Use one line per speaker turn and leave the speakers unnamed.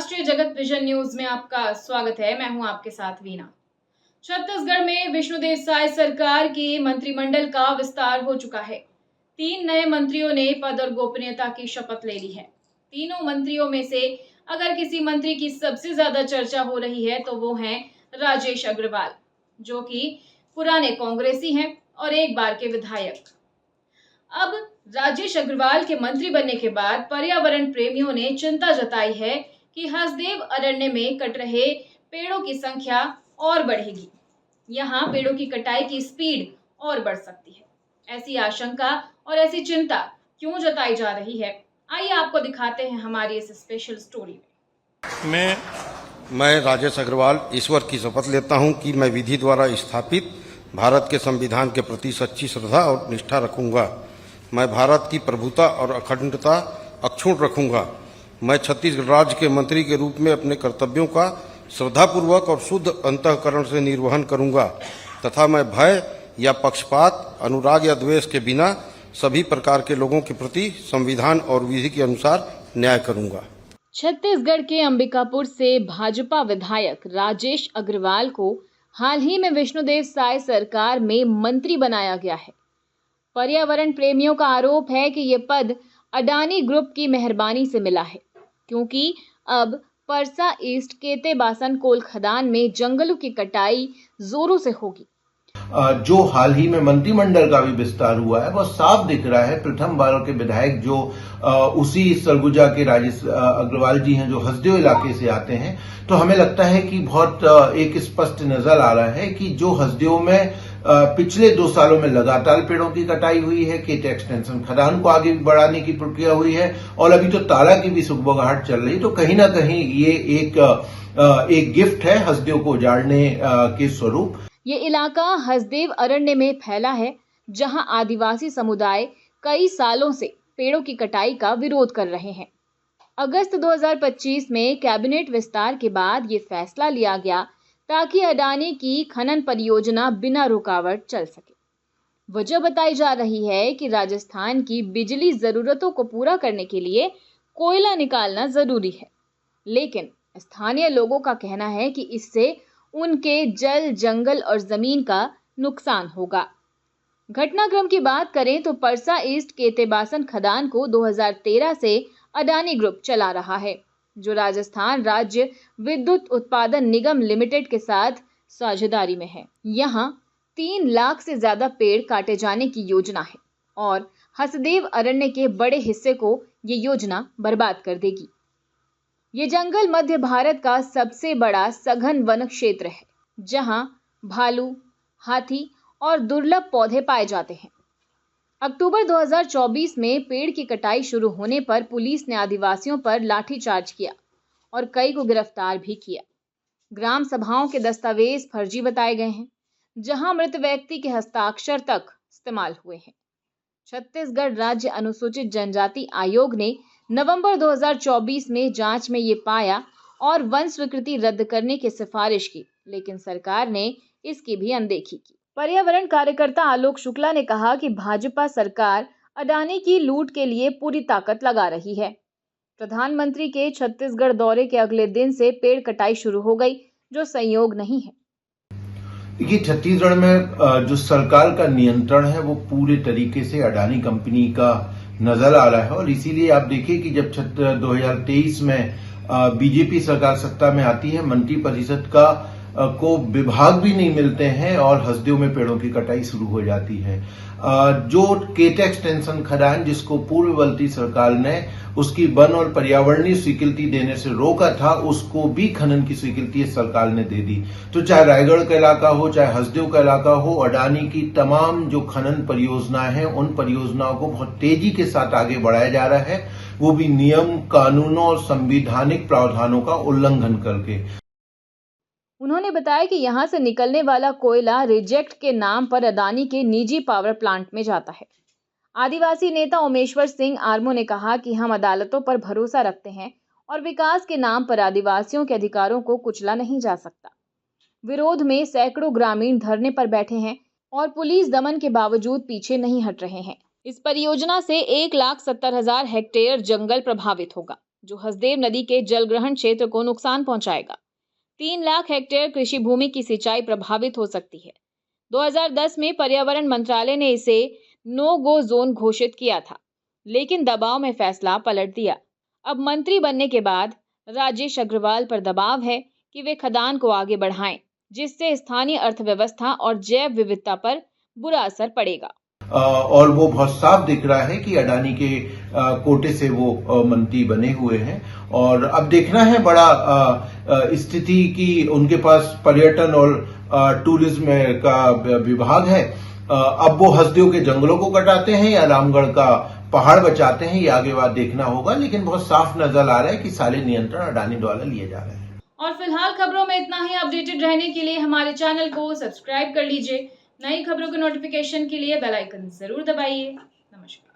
राष्ट्रीय जगत vision news में आपका स्वागत है। मैं हूं आपके साथ वीना। छत्तीसगढ़ में विष्णुदेव साय सरकार की मंत्रिमंडल का विस्तार हो चुका है। 3 नए मंत्रियों ने पद और गोपनीयता की शपथ ले ली है। तीनों मंत्रियों में से अगर किसी मंत्री की सबसे ज्यादा चर्चा हो रही है तो वो हैं राजेश अग्रवाल, जो कि पुराने कांग्रेसी हैं और एक बार के विधायक। अब राजेश अग्रवाल के मंत्री बनने के बाद पर्यावरण प्रेमियों ने चिंता जताई है कि हसदेव अरण्य में कट रहे पेड़ों की संख्या और बढ़ेगी। यहाँ पेड़ों की कटाई की स्पीड और बढ़ सकती है। ऐसी आशंका और ऐसी चिंता क्यों जताई जा रही है, आइए आपको दिखाते हैं हमारी इस स्पेशल स्टोरी में।
मैं राजेश अग्रवाल ईश्वर की शपथ लेता हूं कि मैं विधि द्वारा स्थापित भारत के संविधान के प्रति सच्ची श्रद्धा और निष्ठा रखूंगा। मैं भारत की प्रभुता और अखंडता अक्षुण्ण रखूंगा। मैं छत्तीसगढ़ राज्य के मंत्री के रूप में अपने कर्तव्यों का श्रद्धापूर्वक और शुद्ध अंतःकरण से निर्वहन करूंगा तथा मैं भय या पक्षपात, अनुराग या द्वेष के बिना सभी प्रकार के लोगों के प्रति संविधान और विधि के अनुसार न्याय करूंगा।
छत्तीसगढ़ के अंबिकापुर से भाजपा विधायक राजेश अग्रवाल को हाल ही में विष्णुदेव साय सरकार में मंत्री बनाया गया है। पर्यावरण प्रेमियों का आरोप है कि ये पद अडानी ग्रुप की मेहरबानी से मिला है, क्योंकि अब परसा ईस्ट केतेबासन कोल खदान में जंगलों की कटाई जोरों से होगी।
जो हाल ही में मंत्रिमंडल का भी विस्तार हुआ है, वह साफ दिख रहा है। प्रथम बार के विधायक जो उसी सरगुजा के राजेश अग्रवाल जी हैं, जो हसदेव इलाके से आते हैं, तो हमें लगता है कि बहुत एक स्पष्ट नजर आ रहा है कि जो हसदेव में पिछले 2 सालों में लगातार पेड़ों की कटाई हुई है, केट एक्सटेंशन खदान को आगे बढ़ाने की प्रक्रिया हुई है और अभी तो ताला की भी सुगबुगाहट चल रही, तो कहीं ना कहीं ये एक गिफ्ट है हसदेव को उजाड़ने के स्वरूप।
ये इलाका हसदेव अरण्य में फैला है, जहां आदिवासी समुदाय कई सालों से पेड़ों की कटाई का विरोध कर रहे हैं। अगस्त 2025 में कैबिनेट विस्तार के बाद ये फैसला लिया गया ताकि अडानी की खनन परियोजना बिना रुकावट चल सके। वजह बताई जा रही है कि राजस्थान की बिजली जरूरतों को पूरा करने के लिए कोयला निकालना जरूरी है, लेकिन स्थानीय लोगों का कहना है कि इससे उनके जल, जंगल और जमीन का नुकसान होगा। घटनाक्रम की बात करें तो परसा ईस्ट केतेबासन खदान को 2013 से अडानी ग्रुप चला रहा है, जो राजस्थान राज्य विद्युत उत्पादन निगम लिमिटेड के साथ साझेदारी में है। यहाँ 3 लाख से ज्यादा पेड़ काटे जाने की योजना है और हसदेव अरण्य के बड़े हिस्से को ये योजना बर्बाद कर देगी। ये जंगल मध्य भारत का सबसे बड़ा सघन वन क्षेत्र है, जहां भालू, हाथी और दुर्लभ पौधे पाए जाते हैं। अक्टूबर 2024 में पेड़ की कटाई शुरू होने पर पुलिस ने आदिवासियों पर लाठीचार्ज किया और कई को गिरफ्तार भी किया। ग्राम सभाओं के दस्तावेज फर्जी बताए गए हैं, जहां मृत व्यक्ति के हस्ताक्षर तक इस्तेमाल हुए हैं। छत्तीसगढ़ राज्य अनुसूचित जनजाति आयोग ने नवंबर 2024 में जांच में ये पाया और वन स्वीकृति रद्द करने की सिफारिश की, लेकिन सरकार ने इसकी भी अनदेखी की। पर्यावरण कार्यकर्ता आलोक शुक्ला ने कहा कि भाजपा सरकार अडानी की लूट के लिए पूरी ताकत लगा रही है। प्रधानमंत्री के छत्तीसगढ़ दौरे के अगले दिन से पेड़ कटाई शुरू हो गई, जो संयोग नहीं है।
देखिए, छत्तीसगढ़ में जो सरकार का नियंत्रण है वो पूरे तरीके से अडानी कंपनी का नजर आ रहा है और इसीलिए आप देखिए कि जब 2023 में बीजेपी सरकार सत्ता में आती है, मंत्री परिषद को विभाग भी नहीं मिलते हैं और हसदेव में पेड़ों की कटाई शुरू हो जाती है। जो केट एक्सटेंशन खदान, जिसको पूर्ववर्ती सरकार ने उसकी वन और पर्यावरणीय स्वीकृति देने से रोका था, उसको भी खनन की स्वीकृति सरकार ने दे दी। तो चाहे रायगढ़ का इलाका हो, चाहे हसदेव का इलाका हो, अडानी की तमाम जो खनन परियोजनाएं हैं, उन परियोजनाओं को बहुत तेजी के साथ आगे बढ़ाया जा रहा है, वो भी नियम, कानूनों और संवैधानिक प्रावधानों का उल्लंघन करके।
उन्होंने बताया कि यहां से निकलने वाला कोयला रिजेक्ट के नाम पर अडानी के निजी पावर प्लांट में जाता है। आदिवासी नेता ओमेश्वर सिंह आर्मो ने कहा कि हम अदालतों पर भरोसा रखते हैं और विकास के नाम पर आदिवासियों के अधिकारों को कुचला नहीं जा सकता। विरोध में सैकड़ों ग्रामीण धरने पर बैठे हैं और पुलिस दमन के बावजूद पीछे नहीं हट रहे हैं। इस परियोजना से 1,70,000 हेक्टेयर जंगल प्रभावित होगा, जो हसदेव नदी के जलग्रहण क्षेत्र को नुकसान पहुंचाएगा। 3 लाख हेक्टेयर कृषि भूमि की सिंचाई प्रभावित हो सकती है। 2010 में पर्यावरण मंत्रालय ने इसे नो गो जोन घोषित किया था, लेकिन दबाव में फैसला पलट दिया। अब मंत्री बनने के बाद राजेश अग्रवाल पर दबाव है कि वे खदान को आगे बढ़ाएं, जिससे स्थानीय अर्थव्यवस्था और जैव विविधता पर बुरा असर पड़ेगा।
और वो बहुत साफ दिख रहा है कि अडानी के कोटे से वो मंत्री बने हुए हैं और अब देखना है बड़ा स्थिति कि उनके पास पर्यटन और टूरिज्म का विभाग है। अब वो हसदेव के जंगलों को कटाते हैं या रामगढ़ का पहाड़ बचाते हैं, ये आगे बात देखना होगा, लेकिन बहुत साफ नजर आ रहा है कि सारे नियंत्रण अडानी द्वारा लिए जा रहे हैं।
और फिलहाल खबरों में इतना ही। अपडेटेड रहने के लिए हमारे चैनल को सब्सक्राइब कर लीजिए। नई खबरों के नोटिफिकेशन के लिए बेल आइकन जरूर दबाइए। नमस्कार।